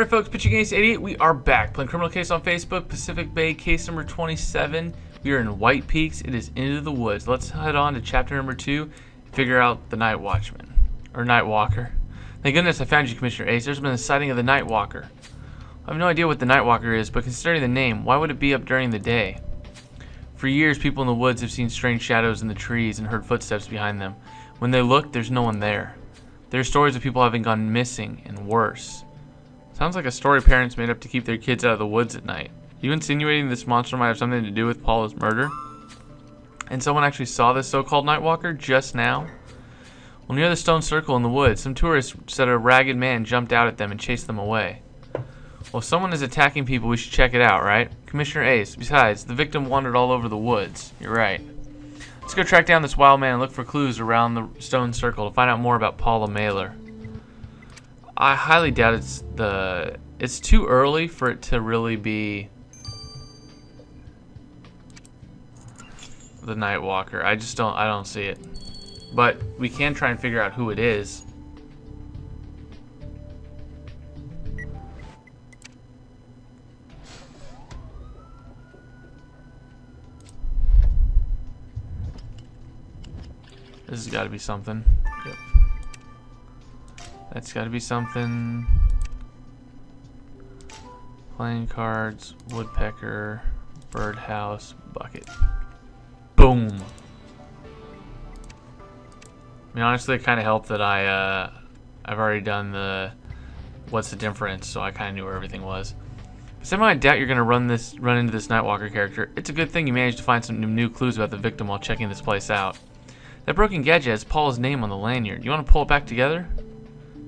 Alright folks, Pitching Ace 88, we are back. Playing Criminal Case on Facebook, Pacific Bay, case number 27. We are in White Peaks. It is Into the Woods. Let's head on to chapter number 2 and figure out the Night Watchman. Or Night Walker. Thank goodness I found you, Commissioner Ace. There's been a sighting of the Night Walker. I have no idea what the Night Walker is, but considering the name, why would it be up during the day? For years, people in the woods have seen strange shadows in the trees and heard footsteps behind them. When they look, there's no one there. There are stories of people having gone missing and worse. Sounds like a story parents made up to keep their kids out of the woods at night. Are you insinuating this monster might have something to do with Paula's murder? And someone actually saw this so-called Nightwalker just now? Well, near the stone circle in the woods, some tourists said a ragged man jumped out at them and chased them away. Well, if someone is attacking people, we should check it out, right? Commissioner Ace, besides, the victim wandered all over the woods. You're right. Let's go track down this wild man and look for clues around the stone circle to find out more about Paula Mailer. I highly doubt it's too early for it to really be the Night Walker. I don't see it. But we can try and figure out who it is. This has got to be something. Yep. That's got to be something. Playing cards, woodpecker, birdhouse, bucket. Boom. I mean, honestly, it kind of helped that I've already done the what's the difference, so I kind of knew where everything was. Somehow I doubt you're gonna run into this Nightwalker character. It's a good thing you managed to find some new clues about the victim while checking this place out. That broken gadget has Paula's name on the lanyard. You want to pull it back together?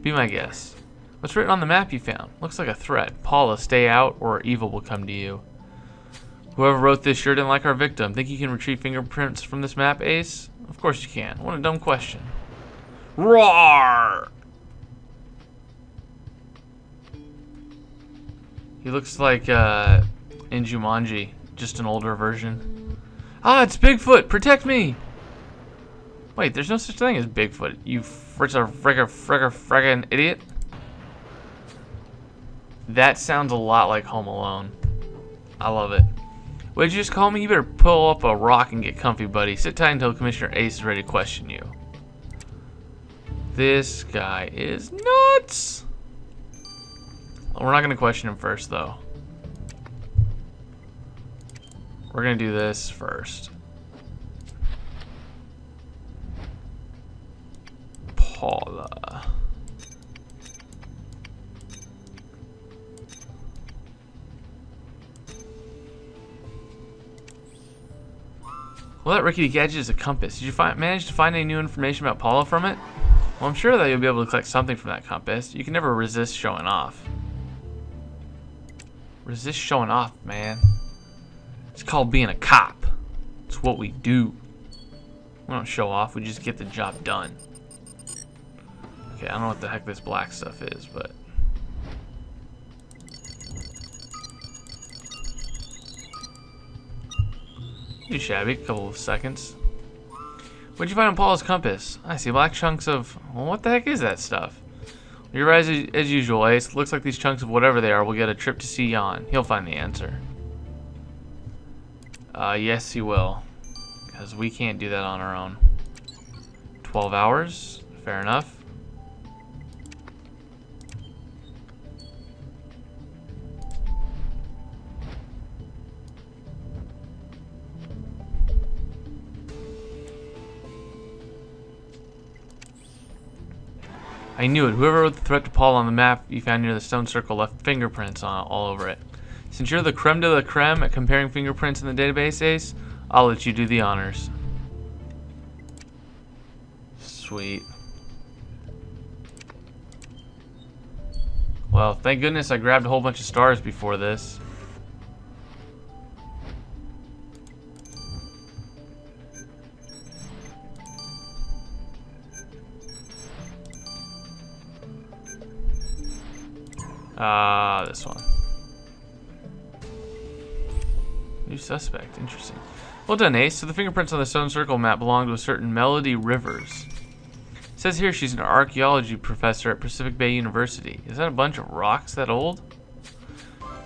Be my guest. What's written on the map you found? Looks like a threat. Paula, stay out or evil will come to you. Whoever wrote this sure didn't like our victim. Think you can retrieve fingerprints from this map, Ace? Of course you can. What a dumb question. Roar! He looks like in Jumanji, just an older version. Ah, it's Bigfoot! Protect me! Wait, there's no such thing as Bigfoot. You frickin' idiot. That sounds a lot like Home Alone. I love it. What did you just call me? You better pull up a rock and get comfy, buddy. Sit tight until Commissioner Ace is ready to question you. This guy is nuts. We're not going to question him first, though. We're going to do this first. Paula. Well, that rickety gadget is a compass. Did you manage to find any new information about Paula from it? Well, I'm sure that you'll be able to collect something from that compass. You can never resist showing off. Resist showing off, man. It's called being a cop. It's what we do. We don't show off, we just get the job done. Okay, I don't know what the heck this black stuff is, but... Pretty shabby, couple of seconds. What'd you find on Paula's compass? I see black chunks of... Well, what the heck is that stuff? You're right as usual, Ace. Looks like these chunks of whatever they are will get a trip to see Jan. He'll find the answer. Yes, he will. Because we can't do that on our own. 12 hours? Fair enough. I knew it. Whoever wrote the threat to Paul on the map you found near the stone circle left fingerprints all over it. Since you're the creme de la creme at comparing fingerprints in the database, Ace, I'll let you do the honors. Sweet. Well, thank goodness I grabbed a whole bunch of stars before this. This one. New suspect. Interesting. Well done, Ace. So the fingerprints on the stone circle map belong to a certain Melody Rivers. It says here she's an archaeology professor at Pacific Bay University. Is that a bunch of rocks that old?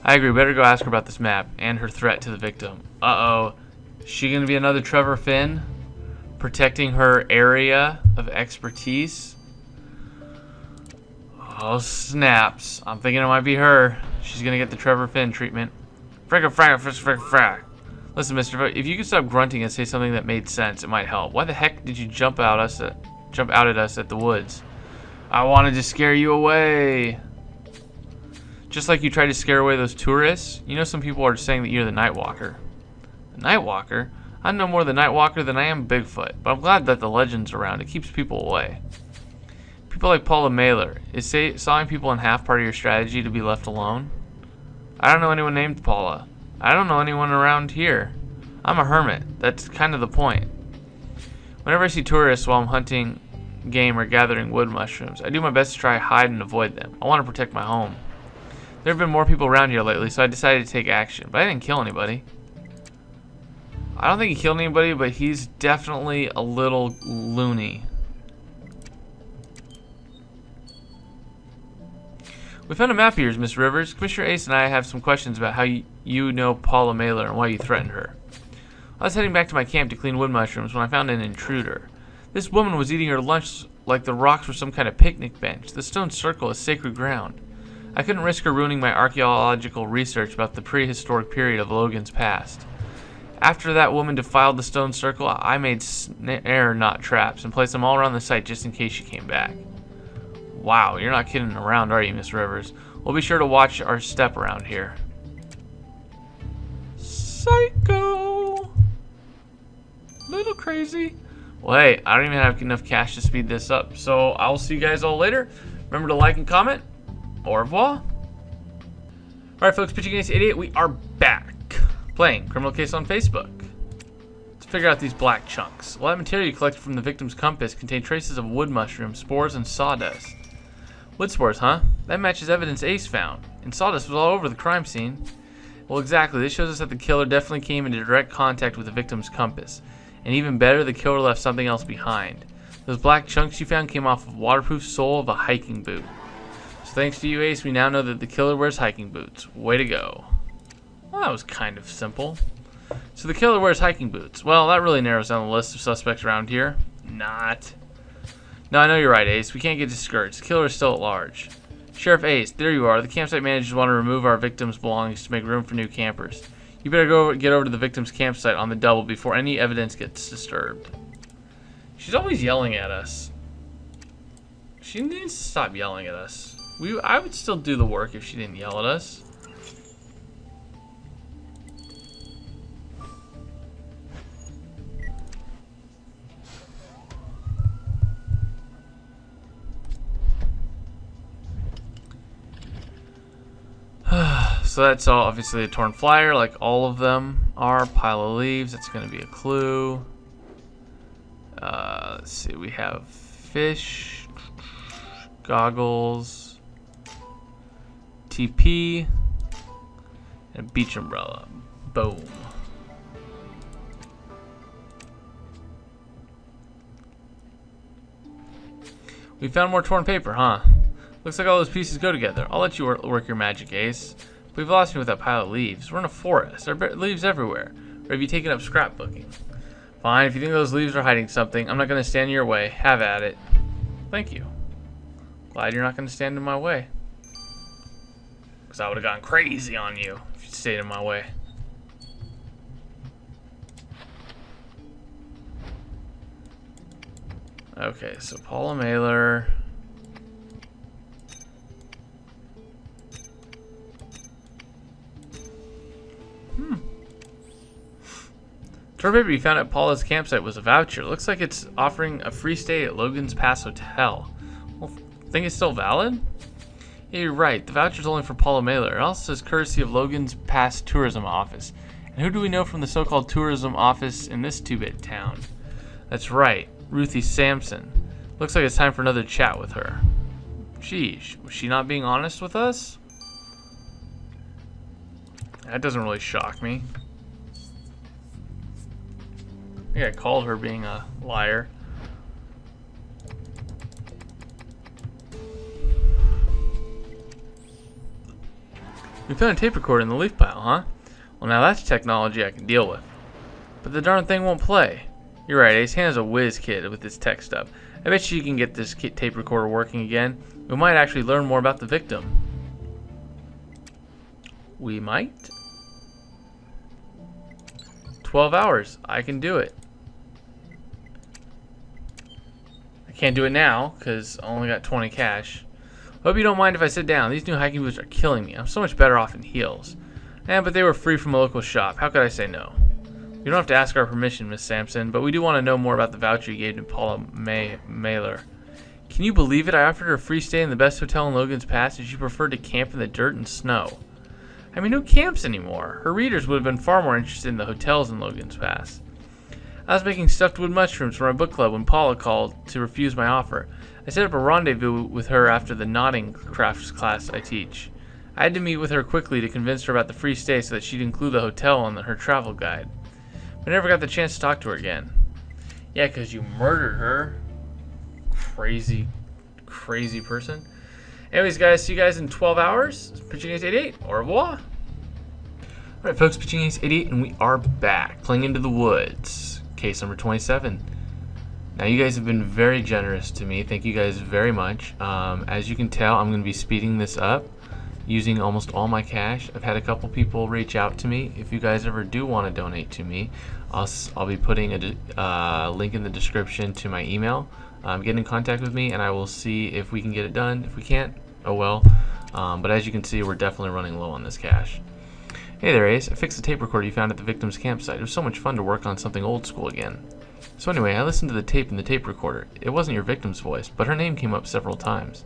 I agree. Better go ask her about this map and her threat to the victim. Uh-oh. Is she going to be another Trevor Finn? Protecting her area of expertise? Oh, snaps. I'm thinking it might be her. She's going to get the Trevor Finn treatment. Frag. Listen, mister, if you could stop grunting and say something that made sense, it might help. Why the heck did you jump out at us at the woods? I wanted to scare you away. Just like you tried to scare away those tourists. You know, some people are saying that you're the Nightwalker. The Nightwalker? I'm no more the Nightwalker than I am Bigfoot, but I'm glad that the legend's around. It keeps people away. People like Paula Mailer. Is sawing people in half part of your strategy to be left alone? I don't know anyone named Paula. I don't know anyone around here. I'm a hermit. That's kind of the point. Whenever I see tourists while I'm hunting game or gathering wood mushrooms, I do my best to try hide and avoid them. I want to protect my home. There have been more people around here lately, so I decided to take action. But I didn't kill anybody. I don't think he killed anybody, but he's definitely a little loony. We found a map of yours, Miss Rivers. Commissioner Ace and I have some questions about how you know Paula Mailer and why you threatened her. I was heading back to my camp to clean wood mushrooms when I found an intruder. This woman was eating her lunch like the rocks were some kind of picnic bench. The stone circle is sacred ground. I couldn't risk her ruining my archaeological research about the prehistoric period of Logan's past. After that woman defiled the stone circle, I made snare knot traps and placed them all around the site just in case she came back. Wow, you're not kidding around, are you, Miss Rivers? We'll be sure to watch our step around here. Psycho! Little crazy. Well, hey, I don't even have enough cash to speed this up, so I'll see you guys all later. Remember to like and comment. Au revoir. Alright, folks, Pitching Against 88, we are back. Playing Criminal Case on Facebook. Let's figure out these black chunks. Well, that material you collected from the victim's compass contained traces of wood mushrooms, spores, and sawdust. Wood spores, huh? That matches evidence Ace found. And sawdust was all over the crime scene. Well, exactly. This shows us that the killer definitely came into direct contact with the victim's compass. And even better, the killer left something else behind. Those black chunks you found came off of the waterproof sole of a hiking boot. So thanks to you, Ace, we now know that the killer wears hiking boots. Way to go. Well, that was kind of simple. So the killer wears hiking boots. Well, that really narrows down the list of suspects around here. Not. No, I know you're right, Ace. We can't get discouraged. The killer is still at large. Sheriff Ace, there you are. The campsite managers want to remove our victim's belongings to make room for new campers. You better get over to the victim's campsite on the double before any evidence gets disturbed. She's always yelling at us. She needs to stop yelling at us. I would still do the work if she didn't yell at us. So that's all obviously a torn flyer, like all of them are. Pile of leaves, that's going to be a clue. Let's see, we have fish, goggles, TP, and a beach umbrella. Boom. We found more torn paper, huh? Looks like all those pieces go together. I'll let you work your magic, Ace. But you've lost me with that pile of leaves. We're in a forest. There are leaves everywhere. Or have you taken up scrapbooking? Fine, if you think those leaves are hiding something, I'm not going to stand in your way. Have at it. Thank you. Glad you're not going to stand in my way. Because I would have gone crazy on you if you stayed in my way. Okay, so Paula Mailer. Torn paper you found at Paula's campsite was a voucher. Looks like it's offering a free stay at Logan's Pass Hotel. Well, think it's still valid? Yeah, you're right. The voucher's only for Paula Mailer. It also says courtesy of Logan's Pass Tourism Office. And who do we know from the so-called tourism office in this two-bit town? That's right, Ruthie Sampson. Looks like it's time for another chat with her. Geez, was she not being honest with us? That doesn't really shock me. I think I called her being a liar. We found a tape recorder in the leaf pile, huh? Well, now that's technology I can deal with. But the darn thing won't play. You're right, Ace. Hannah's a whiz kid with this tech stuff. I bet you can get this tape recorder working again. We might actually learn more about the victim. We might? 12 hours. I can do it. I can't do it now because I only got 20 cash. Hope you don't mind if I sit down. These new hiking boots are killing me. I'm so much better off in heels. But they were free from a local shop. How could I say no? You don't have to ask our permission, Miss Sampson, but we do want to know more about the voucher you gave to Paula Mailer. Can you believe it? I offered her a free stay in the best hotel in Logan's Pass, and she preferred to camp in the dirt and snow. I mean, who camps anymore? Her readers would have been far more interested in the hotels in Logan's Pass. I was making stuffed wood mushrooms for my book club when Paula called to refuse my offer. I set up a rendezvous with her after the knotting crafts class I teach. I had to meet with her quickly to convince her about the free stay so that she'd include the hotel on her travel guide. But I never got the chance to talk to her again. Yeah, because you murdered her. Crazy, crazy person. Anyways, guys, see you guys in 12 hours. Pitching Ace 88. Au revoir. Alright, folks, Pitching Ace 88, and we are back. Playing Into the Woods. Case number 27. Now, you guys have been very generous to me. Thank you guys very much. As you can tell, I'm going to be speeding this up using almost all my cash. I've had a couple people reach out to me. If you guys ever do want to donate to me, I'll be putting a link in the description to my email. Get in contact with me and I will see if we can get it done. If we can't, oh well. But as you can see, we're definitely running low on this cash. Hey there, Ace. I fixed the tape recorder you found at the victim's campsite. It was so much fun to work on something old school again. So anyway, I listened to the tape in the tape recorder. It wasn't your victim's voice, but her name came up several times.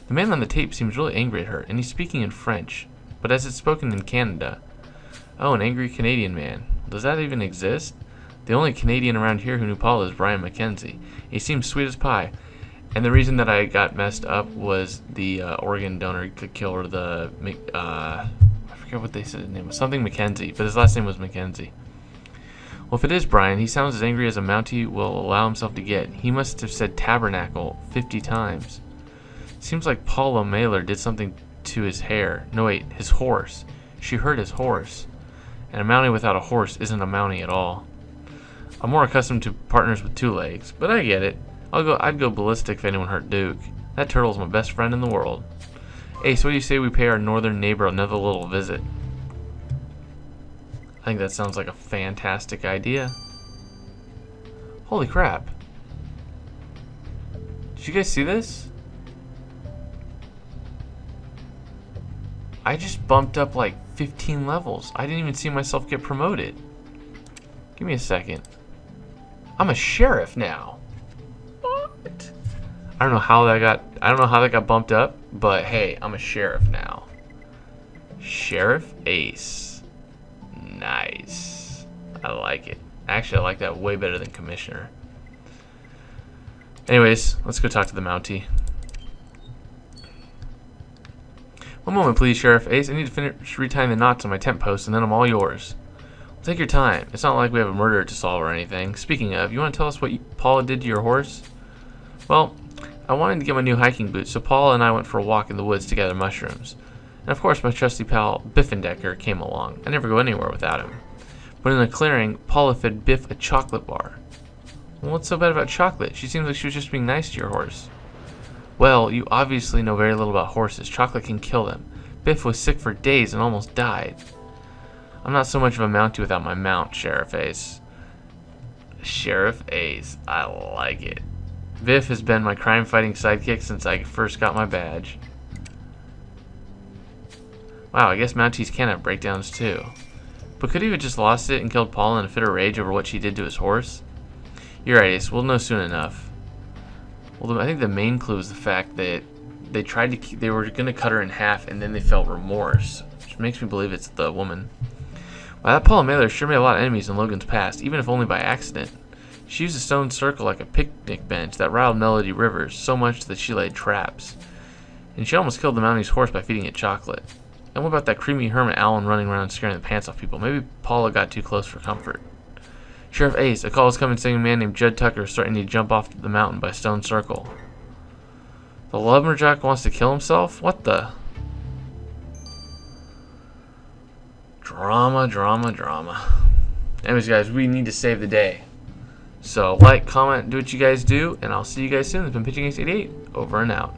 The man on the tape seems really angry at her, and he's speaking in French, but as it's spoken in Canada. Oh, an angry Canadian man. Does that even exist? The only Canadian around here who knew Paul is Brian McKenzie. He seems sweet as pie. And the reason that I got messed up was the organ donor killer, I forget what they said his name was. Something McKenzie, but his last name was McKenzie. Well, if it is Brian, he sounds as angry as a Mountie will allow himself to get. He must have said tabernacle 50 times. Seems like Paula Mailer did something to his hair. No, wait, his horse. She hurt his horse. And a Mountie without a horse isn't a Mountie at all. I'm more accustomed to partners with 2 legs, but I get it. I'd go ballistic if anyone hurt Duke. That turtle's my best friend in the world. Ace, what do you say we pay our northern neighbor another little visit? I think that sounds like a fantastic idea. Holy crap. Did you guys see this? I just bumped up like 15 levels. I didn't even see myself get promoted. Give me a second. I'm a sheriff now. What? I don't know how that got bumped up, but hey, I'm a sheriff now. Sheriff Ace. Nice. I like it. Actually, I like that way better than commissioner. Anyways, let's go talk to the Mountie. One moment, please, Sheriff Ace. I need to finish retying the knots on my tent post, and then I'm all yours. Take your time. It's not like we have a murder to solve or anything. Speaking of, you want to tell us what Paula did to your horse? Well, I wanted to get my new hiking boots, so Paula and I went for a walk in the woods to gather mushrooms. And of course, my trusty pal Biffendecker came along. I never go anywhere without him. But in the clearing, Paula fed Biff a chocolate bar. Well, what's so bad about chocolate? She seems like she was just being nice to your horse. Well, you obviously know very little about horses. Chocolate can kill them. Biff was sick for days and almost died. I'm not so much of a Mountie without my mount, Sheriff Ace. Sheriff Ace. I like it. Biff has been my crime-fighting sidekick since I first got my badge. Wow, I guess Mounties can have breakdowns too. But could he have just lost it and killed Paul in a fit of rage over what she did to his horse? You're right, Ace. We'll know soon enough. Well, I think the main clue is the fact that they were going to cut her in half and then they felt remorse, which makes me believe it's the woman. Wow, that Paula Mailer sure made a lot of enemies in Logan's past, even if only by accident. She used a stone circle like a picnic bench that riled Melody Rivers so much that she laid traps. And she almost killed the Mountie's horse by feeding it chocolate. And what about that creamy hermit Alan running around scaring the pants off people? Maybe Paula got too close for comfort. Sheriff Ace, a call is coming saying a man named Judd Tucker is starting to jump off the mountain by Stone Circle. The lumberjack wants to kill himself? What the? Drama, drama, drama. Anyways, guys, we need to save the day. So, like, comment, do what you guys do, and I'll see you guys soon. It's been Pitching Ace 88, over and out.